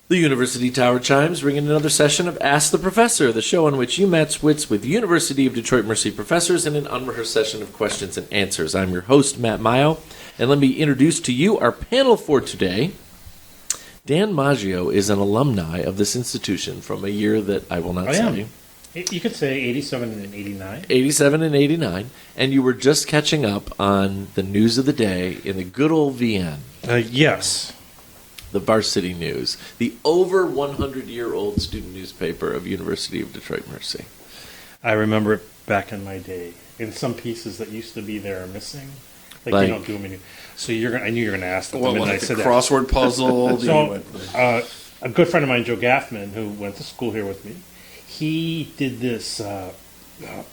The University Tower chimes ring in another session of Ask the Professor, the show on which you match wits with University of Detroit Mercy professors in an unrehearsed session of questions and answers. I'm your host, Matt Maggio, and let me introduce to you our panel for today. Dan Maggio is an alumni of this institution from a year that I will not say. You could say 87 and 89. 87 and 89, and you were just catching up on the news of the day in the good old VN. Yes. The Varsity News, the over 100-year-old student newspaper of University of Detroit Mercy. I remember it back in my day. In some pieces that used to be there are missing. Like you don't do them anymore. So I knew you were going to ask them. Like the crossword puzzle. So, a good friend of mine, Joe Gaffman, who went to school here with me, he did this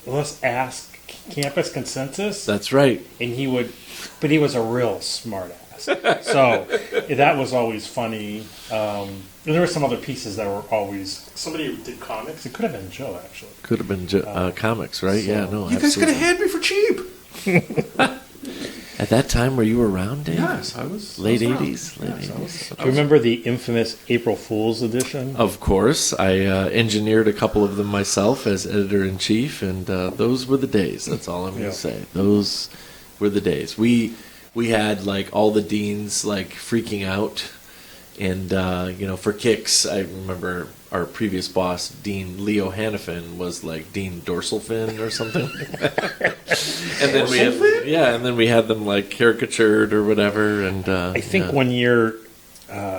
Let's Ask Campus Consensus. That's right. And he was a real smart ass. So that was always funny. And there were some other pieces that were always... Somebody who did comics. It could have been Joe, actually. Could have been comics, right? So, yeah, no, you guys could have had me for cheap. At that time, were you around, Dave? Yes, I was. Late 80s? Late 80s. Do you remember the infamous April Fool's edition? Of course. I engineered a couple of them myself as editor-in-chief, and those were the days. That's all I'm going to say. Those were the days. We had, like, all the deans, like, freaking out. And, for kicks, I remember our previous boss, Dean Leo Hannafin, was like Dean Dorsal Fin or something. And then we had them like caricatured or whatever. And I think one year,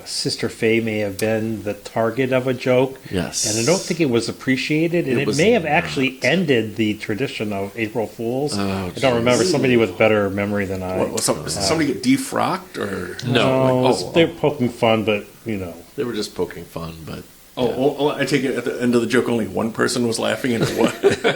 Sister Faye may have been the target of a joke. Yes, and I don't think it was appreciated, and it may have actually ended the tradition of April Fools. I don't remember. Somebody with better memory than I. Did somebody get defrocked or no? They're poking fun, but they were just poking fun, but. I take it at the end of the joke only one person was laughing and it wasn't the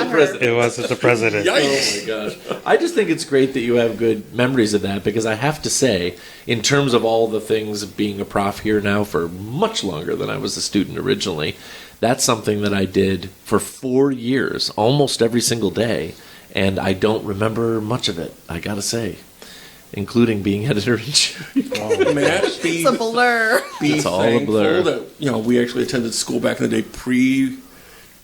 president. It wasn't the president. Yikes. Oh my gosh. I just think it's great that you have good memories of that, because I have to say, in terms of all the things of being a prof here now for much longer than I was a student originally, that's something that I did for 4 years, almost every single day, and I don't remember much of it, I gotta say. Including being editor-in-chief. Matt, it's a blur. It's all a blur. That, we actually attended school back in the day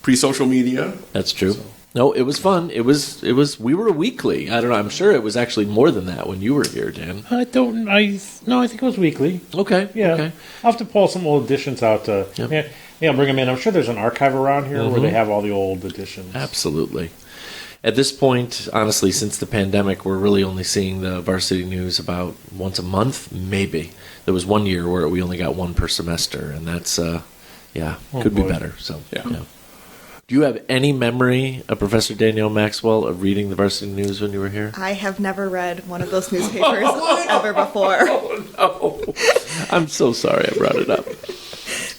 pre-social media. That's true. So. No, it was fun. It was. We were a weekly. I don't know. I'm sure it was actually more than that when you were here, Dan. I think it was weekly. Okay. Yeah. Okay. I'll have to pull some old editions out. Bring them in. I'm sure there's an archive around here where they have all the old editions. Absolutely. At this point, honestly, since the pandemic, we're really only seeing the Varsity News about once a month, maybe. There was 1 year where we only got one per semester, and that's, could be better. So, yeah. Do you have any memory of Professor Danielle Maxwell of reading the Varsity News when you were here? I have never read one of those newspapers ever before. Oh, no. I'm so sorry I brought it up.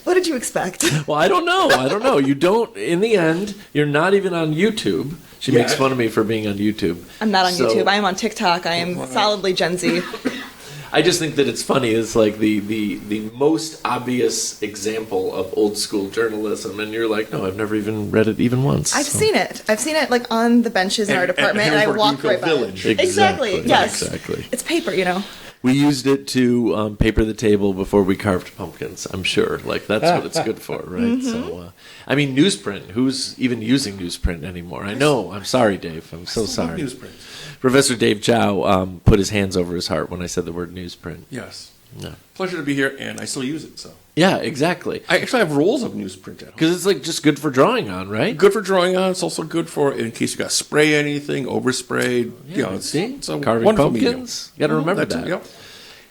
What did you expect? Well, I don't know. You don't, in the end, you're not even on YouTube. She makes fun of me for being on YouTube. I'm not on YouTube. I am on TikTok. I am solidly Gen Z. I just think that it's funny. It's like the most obvious example of old school journalism, and you're like, no, I've never even read it even once. I've seen it. I've seen it like on the benches in our department, and I walked right by it. Exactly. Yes. Exactly. It's paper, We used it to paper the table before we carved pumpkins, I'm sure. Like, that's what it's good for, right? Mm-hmm. So, newsprint. Who's even using newsprint anymore? I know. I'm sorry, Dave. I'm so sorry. Newsprint. Professor Dave Chow put his hands over his heart when I said the word newsprint. Yes. No. Pleasure to be here, and I still use it, so. Yeah, exactly. I actually have rolls of newsprint at home. Because it's like just good for drawing on, right? Good for drawing on. It's also good for in case you got spray anything, oversprayed. Yeah, it's a carving wonderful pumpkins. You got to remember that. Yep.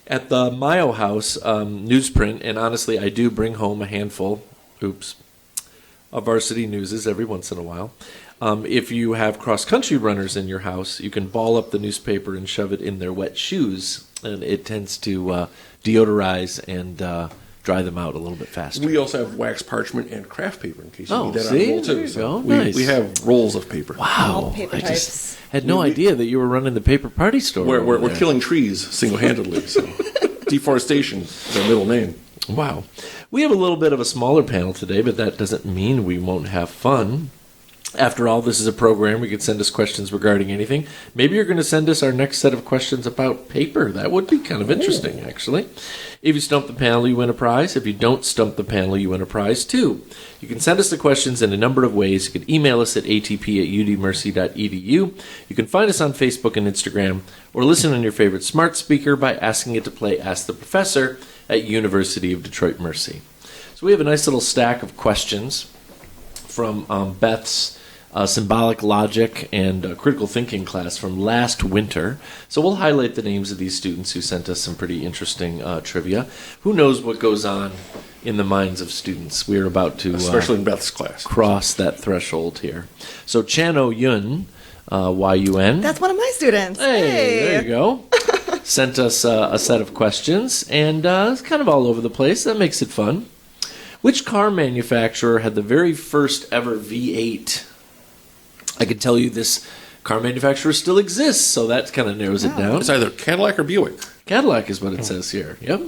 At the Maggio house, newsprint, and honestly, I do bring home a handful, of Varsity Newses every once in a while. If you have cross-country runners in your house, you can ball up the newspaper and shove it in their wet shoes, and it tends to deodorize and dry them out a little bit faster. We also have wax parchment and craft paper in case you need that see? on roll too. There you So go. Nice. we have rolls of paper. Wow. Paper I types. just had no idea that you were running the paper party store. We're killing trees single-handedly. So deforestation is our middle name. Wow. We have a little bit of a smaller panel today, but that doesn't mean we won't have fun. After all, this is a program. You can send us questions regarding anything. Maybe you're going to send us our next set of questions about paper. That would be kind of interesting, actually. If you stump the panel, you win a prize. If you don't stump the panel, you win a prize, too. You can send us the questions in a number of ways. You can email us at atp@udmercy.edu. You can find us on Facebook and Instagram, or listen on your favorite smart speaker by asking it to play Ask the Professor at University of Detroit Mercy. So we have a nice little stack of questions from Beth's symbolic logic and critical thinking class from last winter. So we'll highlight the names of these students who sent us some pretty interesting trivia. Who knows what goes on in the minds of students? We're about to especially in Beth's class, cross that threshold here. So Chano Yun, Y-U-N. That's one of my students. Hey, there you go. Sent us a set of questions, and it's kind of all over the place. That makes it fun. Which car manufacturer had the very first ever V8? I can tell you this car manufacturer still exists, so that kind of narrows it down. It's either Cadillac or Buick. Cadillac is what it says here. Yep.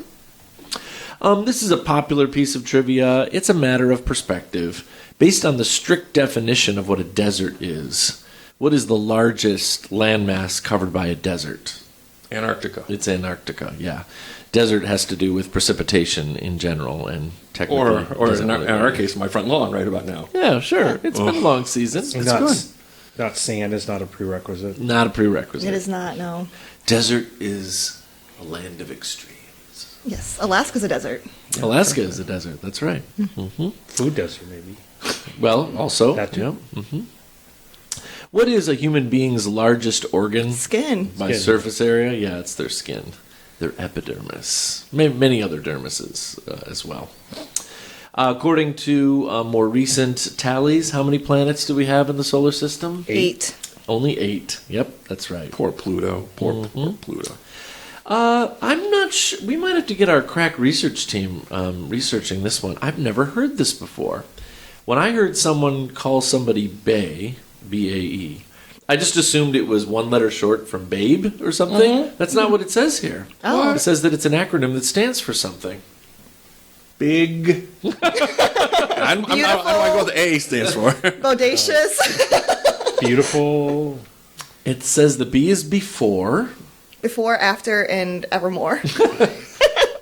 This is a popular piece of trivia. It's a matter of perspective. Based on the strict definition of what a desert is, what is the largest landmass covered by a desert? Antarctica. It's Antarctica, yeah. Desert has to do with precipitation in general, and technically... Or in our case, my front lawn right about now. Yeah, sure. It's been a long season. It's good. Not sand is not a prerequisite. Not a prerequisite. It is not, no. Desert is a land of extremes. Yes, Alaska's a desert. Yeah, Alaska is a desert, that's right. Mm-hmm. Food desert, maybe. Well, also. That too. Yeah. Mm-hmm. What is a human being's largest organ? Skin. By surface area? Yeah, it's their skin. Their epidermis. Many other dermises as well. According to more recent tallies, how many planets do we have in the solar system? 8. Only 8. Yep, that's right. Poor Pluto. Poor Pluto. I'm not sure. We might have to get our crack research team researching this one. I've never heard this before. When I heard someone call somebody Bae, B-A-E, I just assumed it was one letter short from babe or something. Mm-hmm. That's not what it says here. Oh. It says that it's an acronym that stands for something. Big. I don't know what the A stands for. Bodacious. Beautiful. It says the B is before. Before, after, and evermore.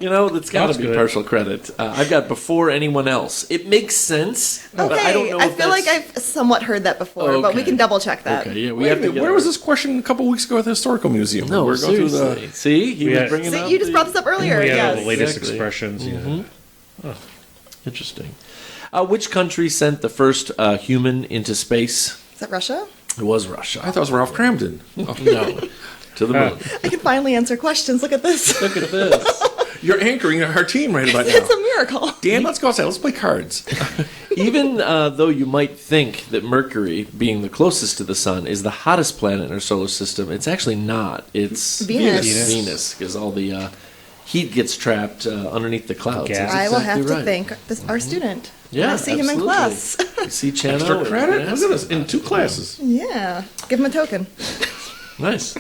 You know, that's got to be good. partial credit. I've got before anyone else. It makes sense, but I don't know I if feel like I've somewhat heard that before, but we Okay. can double check that. Okay, yeah, Wait a minute, where was this question a couple weeks ago at the Historical Museum? No, We're going through seriously. See, he was bringing See, up you just brought this up earlier. We had all Yes. the latest Exactly. expressions. Mhm. Yeah. Interesting. Which country sent the first human into space? Is that Russia? It was Russia. I thought it was Ralph Cramden. No, to the moon. I can finally answer questions. Look at this. Look at this. You're anchoring our team right about It's now. a miracle. Dan, let's go outside. Let's play cards. Even though you might think that Mercury, being the closest to the sun, is the hottest planet in our solar system, it's actually not. It's Venus. Venus, because all the heat gets trapped underneath the clouds. Gas. That's I will have exactly to right. thank our student. Yeah, when I see him in absolutely. class. You see Chano? Extra credit? and Look at us in 2 classes. Yeah. Give him a token. Nice.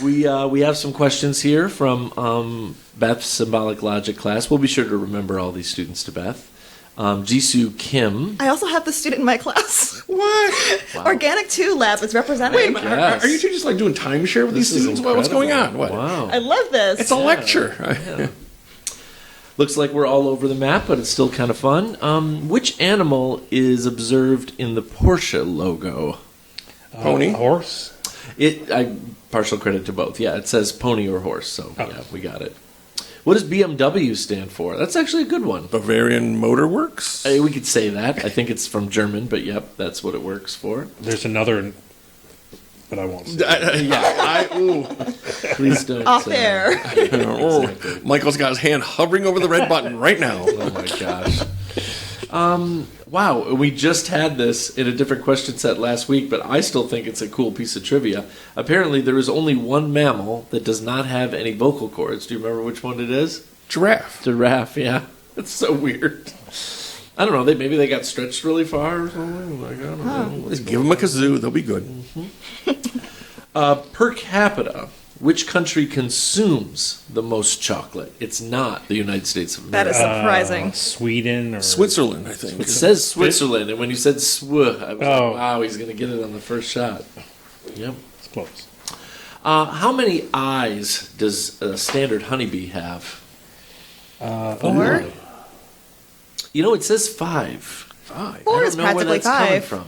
We have some questions here from Beth's symbolic logic class. We'll be sure to remember all these students to Beth. Jisoo Kim. I also have the student in my class. What? Wow. Organic 2 lab is represented. Wait a minute. Yes. Are you two just like doing timeshare with This these is students? What's going on? incredible. What? Wow. I love this. It's a lecture. Yeah. Looks like we're all over the map, but it's still kind of fun. Which animal is observed in the Porsche logo? Pony? Horse. Partial credit to both. Yeah, it says pony or horse, so Oh. yeah, we got it. What does BMW stand for? That's actually a good one. Bavarian Motor Works? We could say that. I think it's from German, but yep, that's what it works for. There's another, but I won't say. Please don't. Off air. Exactly. Michael's got his hand hovering over the red button right now. Oh my gosh. Wow, we just had this in a different question set last week, but I still think it's a cool piece of trivia. Apparently, there is only one mammal that does not have any vocal cords. Do you remember which one it is? Giraffe. Giraffe, yeah. It's so weird. I don't know. Maybe they got stretched really far or something. Like, I don't know. Just give them a kazoo. They'll be good. Per capita, which country consumes the most chocolate. It's not the United States of That America. is surprising. Sweden or Switzerland, I think. It says Switzerland, and when you said sw, I was Oh. like, wow, he's going to get it on the first shot. Yep. It's close. How many eyes does a standard honeybee have? 4? You know, it says 5. 5. 4 I is don't know where practically that's coming 5. from.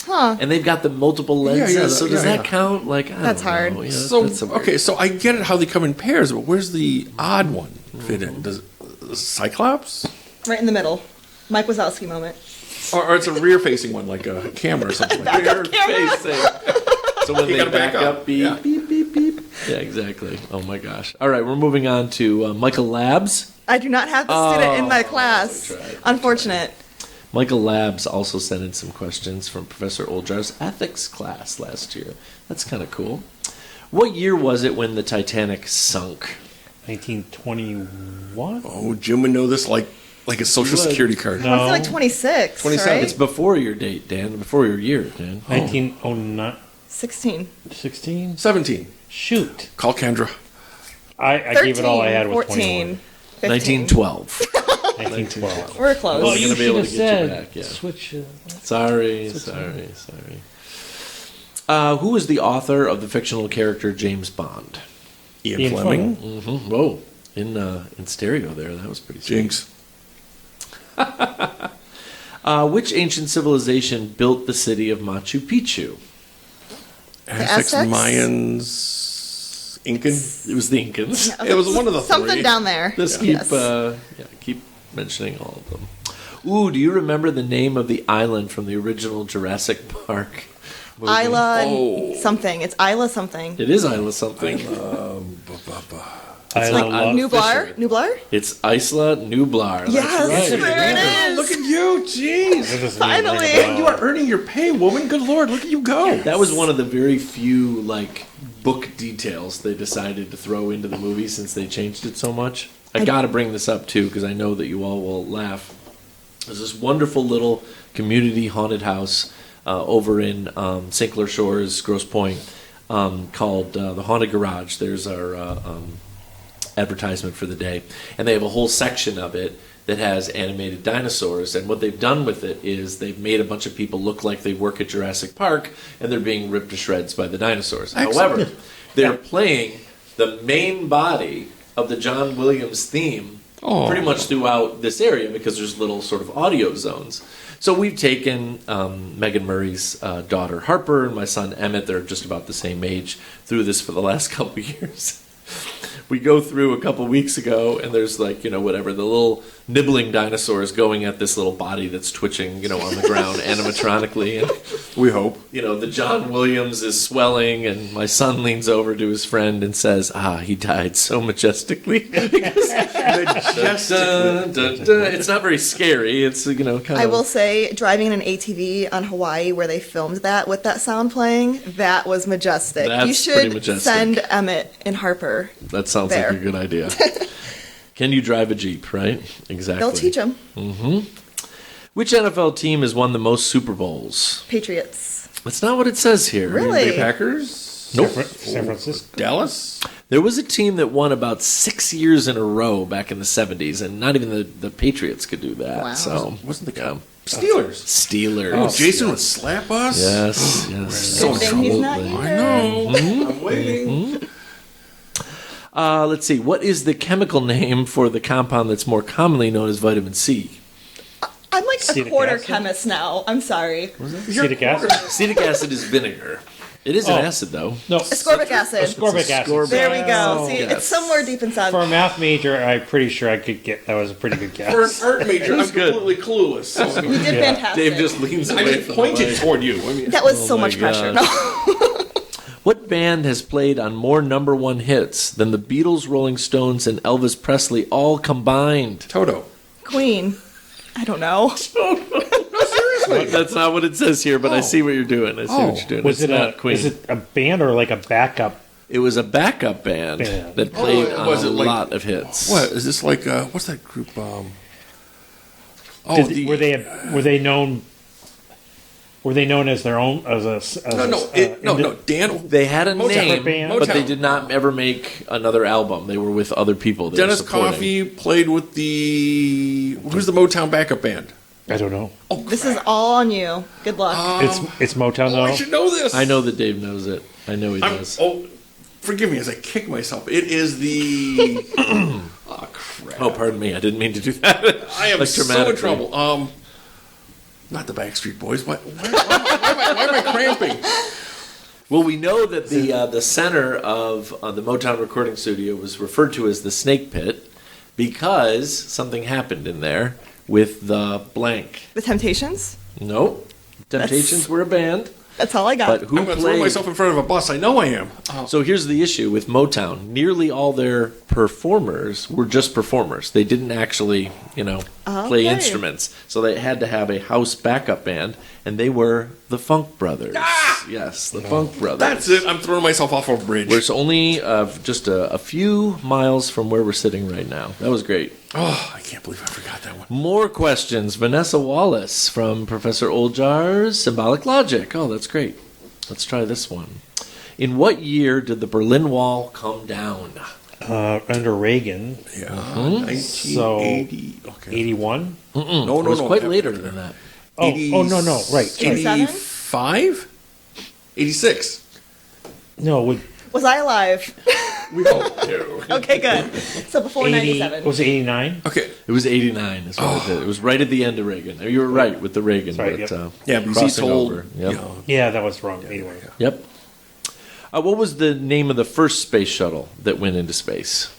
Huh. And they've got the multiple lenses, yeah, so does yeah, that yeah. count? Like, I That's don't hard. know. Yeah, So, that's a weird- okay, so I get it how they come in pairs, but where's the odd one fit in? Does Cyclops? Right in the middle. Mike Wazowski moment. Or it's a rear-facing one, like a camera or something like that. Rear facing. So when they gotta back back up, up. beep, Yeah. beep, beep, beep. Yeah, exactly. Oh my gosh. All right, we're moving on to Michael Labs. I do not have the student in my class. tried. Unfortunate. Michael Labs also sent in some questions from Professor Oljar's ethics class last year. That's kind of cool. What year was it when the Titanic sunk? 1921? Oh, Jim would know this like a social security card. No. I feel like 26, 27. right? It's before your date, Dan. Before your year, Dan. 1909? 16. 16? 17. Shoot. Call Kendra. I 13, gave it all I had with 14, 21. 15. 1912. 1912. We're close. Well, you- You gonna be able should to have get you said, back, yeah. switch Sorry. Who is the author of the fictional character James Bond? Ian Fleming. Mm-hmm. Whoa, in stereo there. That was pretty sweet. Jinx. Which ancient civilization built the city of Machu Picchu? Aztecs, Aztecs? Mayans, Incan. It was the Incans. It was one of the Something three. down there. Let's Yes. keep mentioning all of them. Ooh, do you remember the name of the island from the original Jurassic Park movie? Isla Oh. something. It's Isla something. It is Isla something. I like love Nublar? Fisher. Nublar? It's Isla Nublar. That's Yes, right. there it is. Look at you, jeez. That doesn't Finally. even ring a bell. You are earning your pay, woman. Good Lord, look at you go. That was one of the very few book details they decided to throw into the movie since they changed it so much. I got to bring this up too because I know that you all will laugh. There's this wonderful little community haunted house over in St. Clair Shores, Grosse Pointe, called the Haunted Garage. There's our advertisement for the day, and they have a whole section of it that has animated dinosaurs. And what they've done with it is they've made a bunch of people look like they work at Jurassic Park, and they're being ripped to shreds by the dinosaurs. However, they're playing the main body of the John Williams theme pretty much throughout this area because there's little sort of audio zones. So we've taken Megan Murray's daughter Harper and my son Emmett, they're just about the same age, through this for the last couple of years. We go through a couple weeks ago, and there's the little nibbling dinosaurs going at this little body that's twitching, on the ground animatronically. And, We hope. the John Williams is swelling, and my son leans over to his friend and says, he died so majestically. It's not very scary. It's, kind of... I will say, driving in an ATV on Hawaii where they filmed that with that sound playing, that was majestic. That's you pretty should majestic. send Emmett and Harper. That sounds There. like a good idea. Can you drive a Jeep, right? Exactly. They'll teach them. Which NFL team has won the most Super Bowls? Patriots. That's not what it says here. Really? Bay Packers. Nope. San Francisco. Dallas. There was a team that won about 6 years in a row back in the 70s, and not even the Patriots could do that. Wow. So Wasn't the yeah. Steelers. Steelers. Oh, Jason would slap us. Yes, yes. So Good thing he's not absolutely. here. I know. I'm waiting. Let's see. What is the chemical name for the compound that's more commonly known as vitamin C? I'm like Acetic a quarter acid? chemist now. I'm sorry. Acetic acid? Acetic acid is vinegar. It is an Oh. acid, though. No. Ascorbic acid. Ascorbic acid. ascorbic There we go. Oh. See, yes. it's somewhere deep inside. For a math major, I'm pretty sure I could get. That was a pretty good For an guess. art major, I'm good. completely clueless. You did fantastic. Dave just leans I away just from pointed the mic. toward you. I mean, That was Oh so my much pressure. gosh. No. What band has played on more number one hits than the Beatles, Rolling Stones, and Elvis Presley all combined? Toto. Queen. I don't know. That's not what it says here, but I see what you're doing. I see what you're doing. Was It's it not Queen. Is it a band or like a backup? It was a backup band that played Oh, on was a it like- lot of hits. What is this like? What's that group? Were they known? Were they known as their own No. Dan. They had a Motown. name, Band. but they Motown. did not ever make another album. They were with other people. They Dennis were supporting. Coffey played with who's the Motown backup band? I don't know. Oh, This is all on you. Good luck. It's Motown though. I should know this. I know that Dave knows it. I know he does. Forgive me as I kick myself. It is the. Oh crap! Oh, pardon me. I didn't mean to do that. I am Like so in dramatically. trouble. Not the Backstreet Boys. Why am I cramping? Well, we know that the center of the Motown recording studio was referred to as the Snake Pit because something happened in there with the blank. The Temptations? Nope. Temptations were a band, That's all I got. but who I'm going to throw played? myself in front of a bus. I know I am. So here's the issue with Motown. Nearly all their performers were just performers. They didn't actually, play Okay. instruments. So they had to have a house backup band, and they were the Funk Brothers. Yes, the Funk Brothers. That's it. I'm throwing myself off a bridge. We're only just a few miles from where we're sitting right now. That was great. Oh, I can't believe I forgot that one. More questions. Vanessa Wallace from Professor Oljar's Symbolic Logic. Oh, that's great. Let's try this one. In what year did the Berlin Wall come down? Under Reagan, Yeah. Mm-hmm. 1980. Okay. 81. No, It was quite later than that. Oh, no, right. Sorry. 87? 85? 86. No, would Was I alive? We hope to. Okay, good. So before 80, 97. was it 89? Okay. It was 89. Is what it did. It was right at the end of Reagan. You were right with the Reagan. Sorry, but, yep. Yeah, because he crossing told. over. Yep. You know, Yeah, that was wrong. Anyway. Yep. What was the name of the first space shuttle that went into space?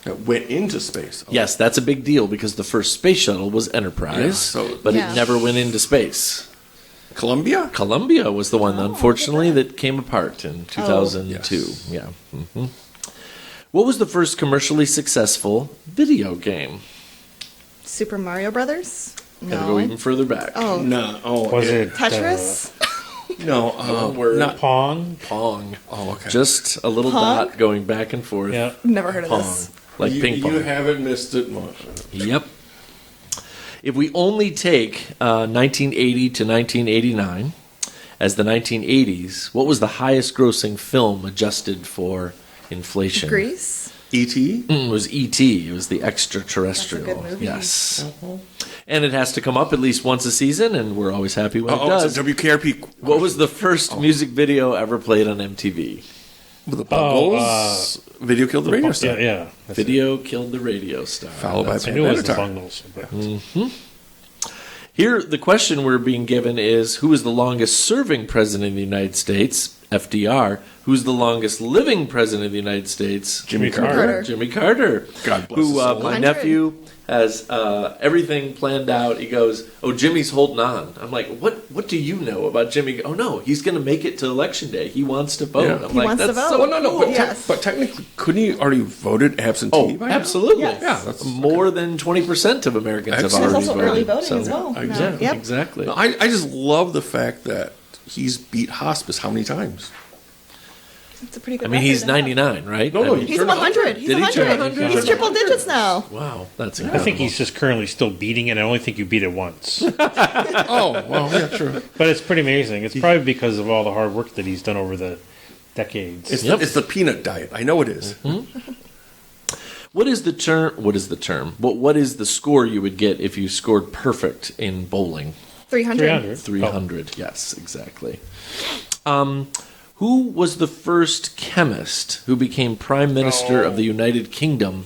that went into space. Oh. Yes, that's a big deal because the first space shuttle was Enterprise, Yeah, so- but Yeah. it never went into space. Columbia? Columbia was the one, unfortunately, that came apart in 2002. Yes. Yeah. Hmm. What was the first commercially successful video game? Super Mario Brothers? Gotta go even further back. Oh, No. Oh, Was it Tetris? No. word. Not. Pong? Pong. Oh, okay. Just a little Pong? dot going back and forth. Yeah. Never heard of Pong. this. Like you, ping pong. You haven't missed it much. Yep. If we only take 1980 to 1989 as the 1980s, what was the highest grossing film adjusted for inflation? Grease? E.T.? It was E.T. It was the extraterrestrial. That's a good movie. Yes. And it has to come up at least once a season, and we're always happy when it does. It's a WKRP. What was the first music video ever played on MTV? The Bungles? Video killed the radio star. Yeah. That's it. Video killed the radio star. Followed by That's I knew it was the Benatar. Bungles. But Here, the question we're being given is who is the longest serving president of the United States? FDR. Who's the longest living president of the United States? Jimmy Carter. Jimmy Carter. God bless Who, his soul. my 100. nephew has everything planned out. He goes, "Oh, Jimmy's holding on." I'm like, "What do you know about Jimmy?" "Oh no, he's going to make it to election day. He wants to vote." Yeah. I'm He like, wants to "That's vote. so Well, no, but, cool." Yes. but technically, couldn't he already voted absentee? Oh, by now? absolutely. Yes. Yeah, that's More than 20% of Americans have Excellent. already There's also voted. early voting So- as well. now. exactly. Yep. Exactly. No, I just love the fact that he's beat hospice how many times? It's a pretty good I mean, record he's to have. 99, right? No, I mean, he He's turned 100. He's Did he turn 100. 100? He's triple digits now. wow, that's I incredible. think he's just currently still beating it. I only think you beat it once. Oh, well, yeah, true. But it's pretty amazing. It's probably because of all the hard work that he's done over the decades. It's, Yep. it's the peanut diet. I know it is. What is the term? What is the term? What is the score you would get if you scored perfect in bowling? 300. 300. 300. Yes, exactly. Who was the first chemist who became Prime Minister of the United Kingdom?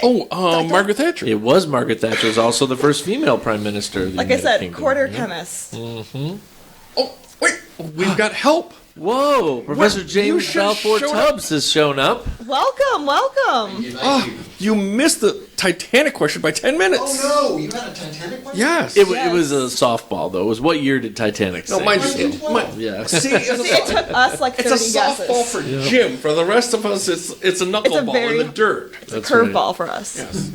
Oh, Margaret Thatcher. It was Margaret Thatcher. Was also the first female Prime Minister of the Like I United said, Kingdom. quarter Yep. chemist. Oh, wait, we've got help. Whoa! Professor You James should Balfour show Tubbs has shown up. Welcome, welcome. Oh, you missed the Titanic question by 10 minutes. Oh no, you had a Titanic one? Yes. It was a softball, though. It was what year did Titanic no, sink? mind Like you. in 12. Yeah. See, See, it took us like it's 30 a softball guesses. for Jim. For the rest of us, it's a knuckleball very- in the dirt. That's Curveball for us. Yes.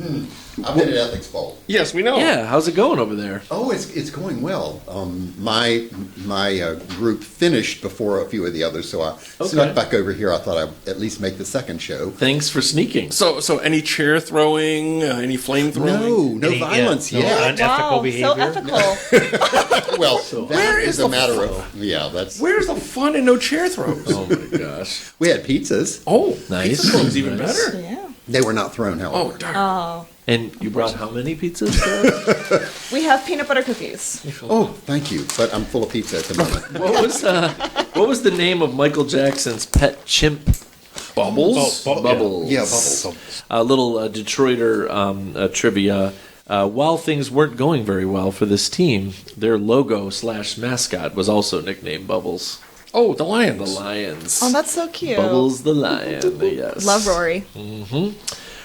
I've been at Ethics Bowl. Yes, we know. Yeah, how's it going over there? Oh, it's going well. My group finished before a few of the others, so I snuck back over here. I thought I'd at least make the second show. Thanks for sneaking. So any chair throwing, any flame throwing? No violence no yet. unethical Wow, behavior. so ethical. Well, where that is is a the matter flow? of that's. Where's the fun in no chair throws? Oh my gosh. We had pizzas. Oh, Nice. pizza throwing's even Nice. better. Yeah. They were not thrown, however. Oh, darn. Oh, And you brought how many pizzas for us? we have peanut butter cookies. Oh, thank you. But I'm full of pizza at the moment. What was the name of Michael Jackson's pet chimp? Bubbles? Bubbles. Yeah, Bubbles. A little Detroiter trivia. While things weren't going very well for this team, their logo/mascot was also nicknamed Bubbles. Oh, the Lions. The Lions. Oh, that's so cute. Bubbles the Lion, yes. Love Rory.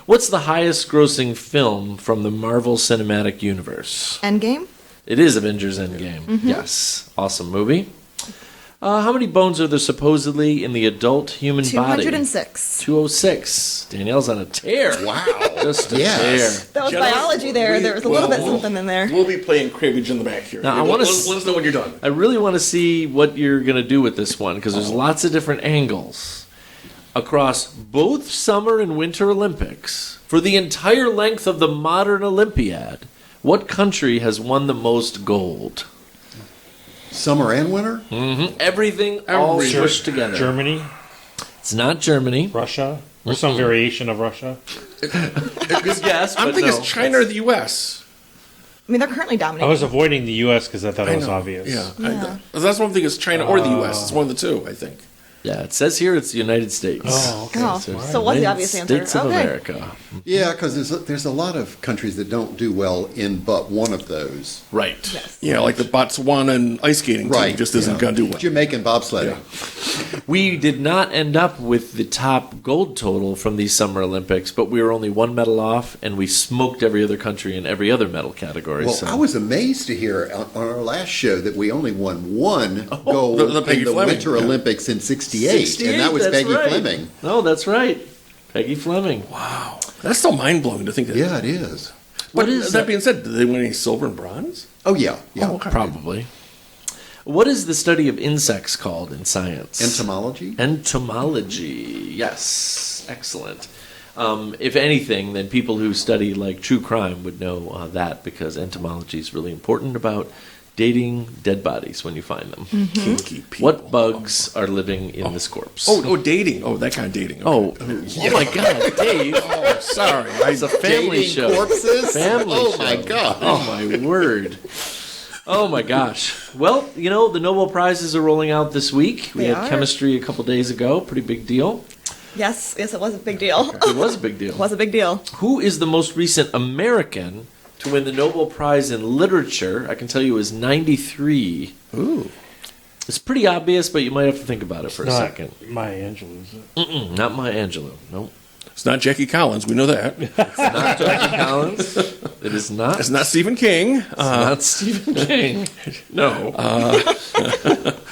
What's the highest grossing film from the Marvel Cinematic Universe? Endgame? It is Avengers Endgame. Yes. Awesome movie. How many bones are there supposedly in the adult human body? 206. 206. Danielle's on a tear. Wow. Just a Yes. tear. That was Jennifer, biology there. There was a little bit something in there. We'll be playing cribbage in the back here. Now, I wanna let s- us know when you're done. I really want to see what you're going to do with this one because there's lots of different angles across both Summer and Winter Olympics. For the entire length of the modern Olympiad, what country has won the most gold? Summer and winter? Everything all pushed together. Germany, It's not Germany. Russia, or some variation of Russia. Good guess, I'm but thinking no. it's China or the U.S. I mean, they're currently I dominating. was avoiding the U.S. because I thought it was obvious. Yeah. Yeah. That's one thing. It's China or the U.S. It's one of the two, I think. Yeah, it says here it's the United States. Oh, okay. Oh, So it's so what's the United obvious answer? States of Okay. America. Yeah, because there's a lot of countries that don't do well in but one of those. Right. Yes. Yeah, like the Botswana and ice skating team just isn't yeah. going to do well. Jamaican bobsledding. We did not end up with the top gold total from these Summer Olympics, but we were only one medal off, and we smoked every other country in every other medal category. Well, so. I was amazed to hear on our last show that we only won one gold the Peggy in the Fleming, Winter yeah. Olympics in '68, and that was that's Peggy right. Fleming. No, that's right. Peggy Fleming. Wow. That's so mind-blowing to think that. Yeah, it is. But What is that being said, did they win any silver and bronze? Oh yeah, yeah. Oh, okay. Probably. What is the study of insects called in science? Entomology. Entomology. Yes. Excellent. If anything, then people who study like true crime would know that because entomology is really important about dating dead bodies when you find them. Kinky people. What bugs are living in this corpse? Oh, dating. Oh, that kind of dating. Okay. Oh my God, Dave! Oh, sorry. It's a family Dating show. corpses. Family oh show. my god. Oh my word! Oh my gosh! Well, you know the Nobel Prizes are rolling out this week. We They had are. chemistry a couple days ago. Pretty big deal. Yes, it was a big deal. It was a big deal. It was a big deal. Who is the most recent American to win the Nobel Prize in Literature? I can tell you it was 93. Ooh. It's pretty obvious, but you might have to think about it for a Not second. Maya Angelou, is it? Not Maya Angelou. Nope. It's not Jackie Collins. We know that. It's not Jackie Collins. It is not. It's not Stephen King. It's not Stephen King. No.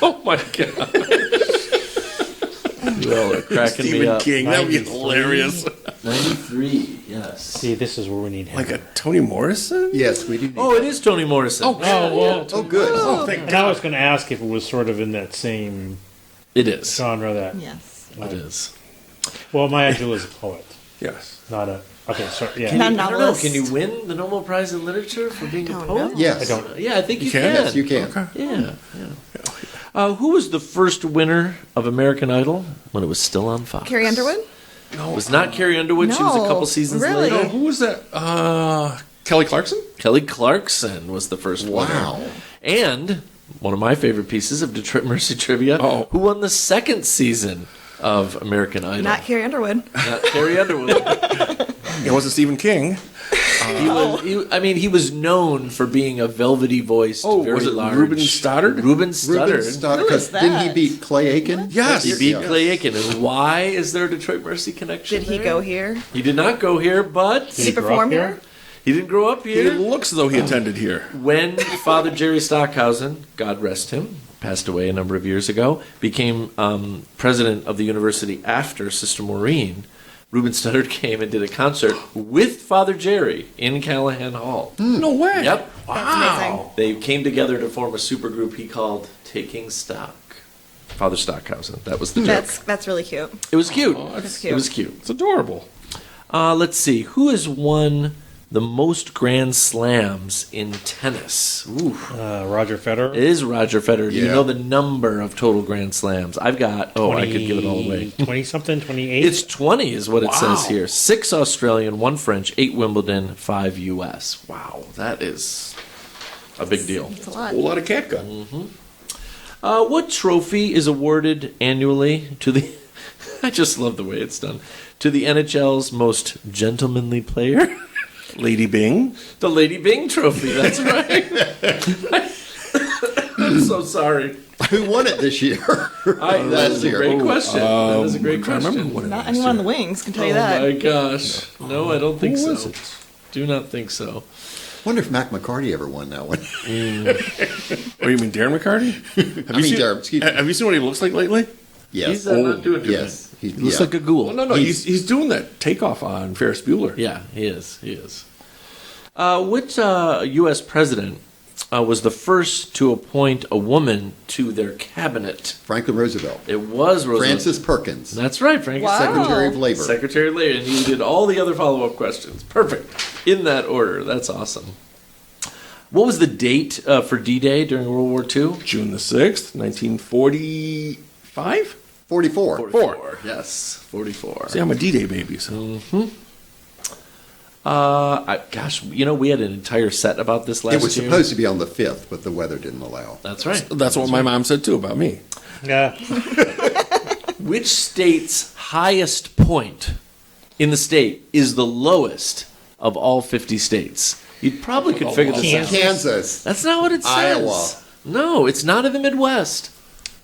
Oh my God. You all are cracking me Stephen up. King. That would be 93. hilarious. 93, yes. See, this is where we need him. Like a Toni Morrison? Yes, we do. Need Oh, it is Toni Morrison. Oh, well, Oh, good. Oh, thank and I was going to ask if it was sort of in that same It is. genre that. Yes. It is. Well, Maya Angelou is a poet, Yes. not a. Okay, sorry. Yeah. Not a I don't know. novelist. Can you win the Nobel Prize in Literature for being a don't poet? know. Yes. I don't. Yeah, I think you can? can. Yes, you can. Okay. Yeah, yeah. Who was the first winner of American Idol when it was still on Fox? Carrie Underwood? It was not Carrie Underwood. She was a No, couple seasons really? later. No, who was that? Kelly Clarkson? Kelly Clarkson was the first Wow. winner. And one of my favorite pieces of Detroit Mercy trivia, Oh. who won the second season of American Idol? Not Carrie Underwood. Not Carrie Underwood. It wasn't Stephen King. He was known for being a velvety voiced, Oh, very was it large. Ruben Stoddard? Ruben Stoddard. Ruben Stoddard. Who 'Cause is didn't he that? beat Clay Aiken? Yes. He beat Yeah. Clay Aiken. And why is there a Detroit Mercy connection? Did he there? go here? He did not go here, but Did he grow up perform here? here? he didn't grow up It here. looks as though he attended here. When Father Jerry Stockhausen, God rest him, passed away a number of years ago, became president of the university after Sister Maureen, Ruben Studdard came and did a concert with Father Jerry in Callahan Hall. No way. Yep. That's amazing. They came together to form a supergroup he called Taking Stock. Father Stockhausen. That was the joke. That's really cute. It was cute. That's cute. It was cute. It's adorable. Let's see. Who has won the most Grand Slams in tennis? Ooh. Roger Federer. It is Roger Federer. Do you Yeah. know the number of total Grand Slams? I've got, I could give it all away. 20-something, 28? It's 20 is what it says Wow. here. 6 Australian, 1 French, 8 Wimbledon, 5 U.S. Wow, that is a big deal. It's a A lot. whole lot of catgut. What trophy is awarded annually to the... I just love the way it's done. To the NHL's most gentlemanly player? Lady Bing. The Lady Bing Trophy, that's right. I'm so sorry. Who won it this year? That Last is a year. great question. That is a great I remember question. what it Not was. anyone on the wings can tell you Oh that. my gosh. No, I don't think Who so. was it? Do not think so. Wonder if Mac McCarty ever won that one. Oh, you mean Darren McCarty? Excuse me. Have you seen what he looks like lately? Yes. He's not doing too Yes. bad. He looks like a ghoul. Well, no. He's doing that takeoff on Ferris Bueller. Yeah, he is. He is. Which U.S. president was the first to appoint a woman to their cabinet? Franklin Roosevelt. It was Roosevelt. Francis Perkins. That's right, Frank. Wow. Secretary of Labor. Secretary of Labor, and he did all the other follow-up questions. Perfect. In that order. That's awesome. What was the date for D-Day during World War II? June the 6th, 1945? 44. 44. Yes, 44. See, I'm a D-Day baby, so. Gosh, we had an entire set about this last It was year. supposed to be on the 5th, but the weather didn't allow. That's right. That's what my mom said, too, about me. Yeah. Which state's highest point in the state is the lowest of all 50 states? You probably could figure this out. Kansas. That's not what it says. Iowa. No, it's not in the Midwest.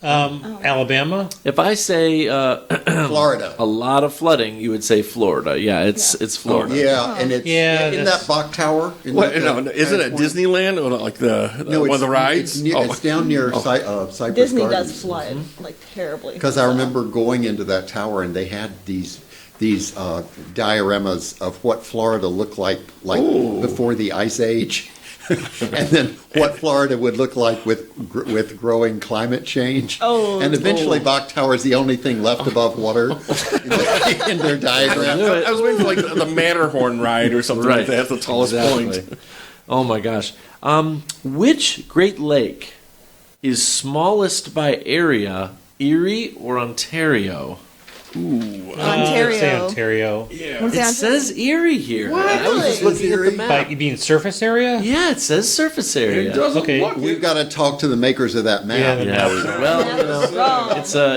Alabama. If I say Florida. a lot of flooding, you would say Florida. Yeah, it's Florida. Yeah, and it's Yeah, in that's- that Bach Tower. What? No, isn't it Disneyland or like one of the rides? It's down near Cypress Disney Gardens. does flood like terribly. Because I remember going into that tower and they had these dioramas of what Florida looked like before the Ice Age, and then what Florida would look like with growing climate change. Oh. And eventually Bach Tower is the only thing left above water in their diagram. I was waiting for like the Matterhorn ride or something like that. That's the tallest Exactly. point. Oh my gosh. Which Great Lake is smallest by area, Erie or Ontario? Ontario. Say Ontario. Wanna say It Ontario? says Erie here. I was just looking at the map. By, you mean surface area? Yeah, it says surface area. It doesn't Okay. look We've got to talk to the makers of that map. Yeah, Yeah, well,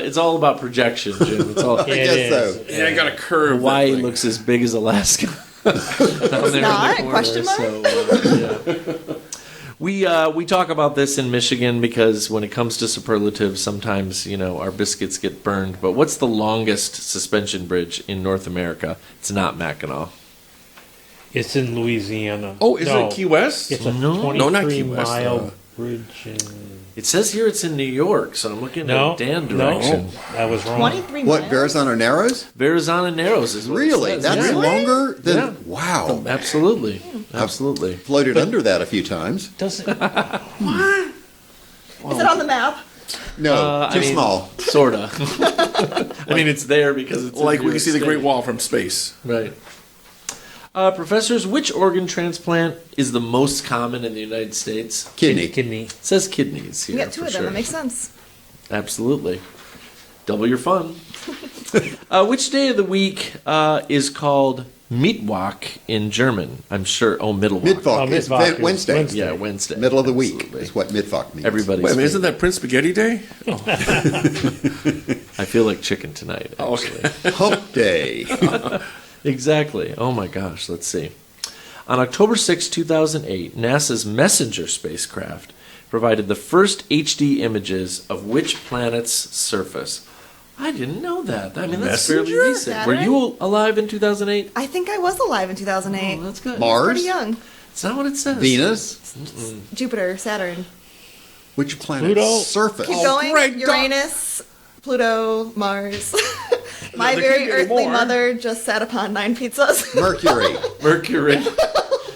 it's all about projection, Jim. It's all I Yeah, guess it so. is. Yeah, I got a curve. Hawaii looks as big as Alaska. Down there in the not? corner, Question mark? yeah. We talk about this in Michigan because when it comes to superlatives, sometimes our biscuits get burned. But what's the longest suspension bridge in North America? It's not Mackinac. It's in Louisiana. Oh, is No. it Key West? It's a No. 23 No, not Key West, mile bridge. It says here it's in New York, so I'm looking No, at Dan direction. no, I was wrong. 23 What, miles? Verrazano Narrows? Verrazano Narrows is what Really? it says. That's Yeah. longer than. Yeah. Wow. Absolutely, absolutely. Floated under that a few times. Doesn't Is it on the map? No, too small. Sorta. I mean, it's there because it's in Like we your can see the state. Great Wall from space. Right. Professors, which organ transplant is the most common in the United States? Kidney. kidney? It says kidneys here. You got two for of them. sure. That makes sense. Absolutely. Double your fun. Which day of the week is called Mittwoch in German? I'm sure. Oh, Mittwoch. Mittwoch is Mittwoch is Wednesday. Wednesday. Yeah, Wednesday. Middle of the week Absolutely. is what Mittwoch means. Everybody's. Wait a minute, isn't favorite. that Prince Spaghetti Day? I feel like chicken tonight. Actually. Hump Day. Exactly. Oh my gosh. Let's see. On October 6, 2008, NASA's Messenger spacecraft provided the first HD images of which planet's surface. I didn't know that. I mean, that's fairly Messenger? recent. Were you alive in 2008? I think I was alive in 2008. Oh, that's good. Mars? Pretty young. It's not what it says. Venus. Jupiter, Saturn. Which planet? Pluto? Surface. Keep going. great. Uranus, Pluto, Mars. My there very can't be any earthly more. mother just sat upon 9 pizzas. Mercury. Mercury.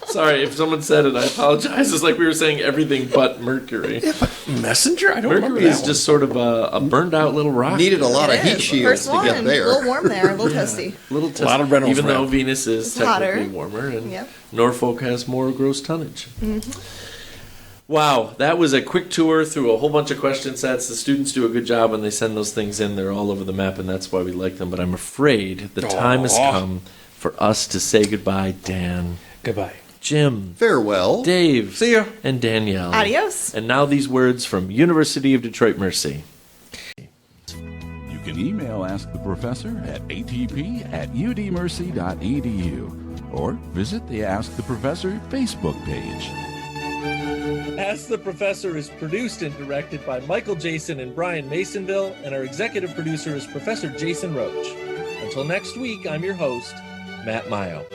Sorry, if someone said it, I apologize. It's like we were saying everything but Mercury. Messenger? I don't remember Mercury that is just sort of a burned out little rock. Needed a lot of It heat is. shields First to one, get a there. little warm there, a little toasty. Little A lot of Reynolds even though wrap. Venus is It's technically hotter. warmer, and Yep. Norfolk has more gross tonnage. Wow, that was a quick tour through a whole bunch of question sets. The students do a good job when they send those things in. They're all over the map, and that's why we like them. But I'm afraid the time has come for us to say goodbye, Dan, Goodbye. Jim, Farewell. Dave, See ya. and Danielle. Adios. And now these words from University of Detroit Mercy. You can email Ask the Professor at atp@udmercy.edu or visit the Ask the Professor Facebook page. Ask the Professor is produced and directed by Michael Jason and Brian Masonville, and our executive producer is Professor Jason Roach. Until next week, I'm your host, Matt Maggio.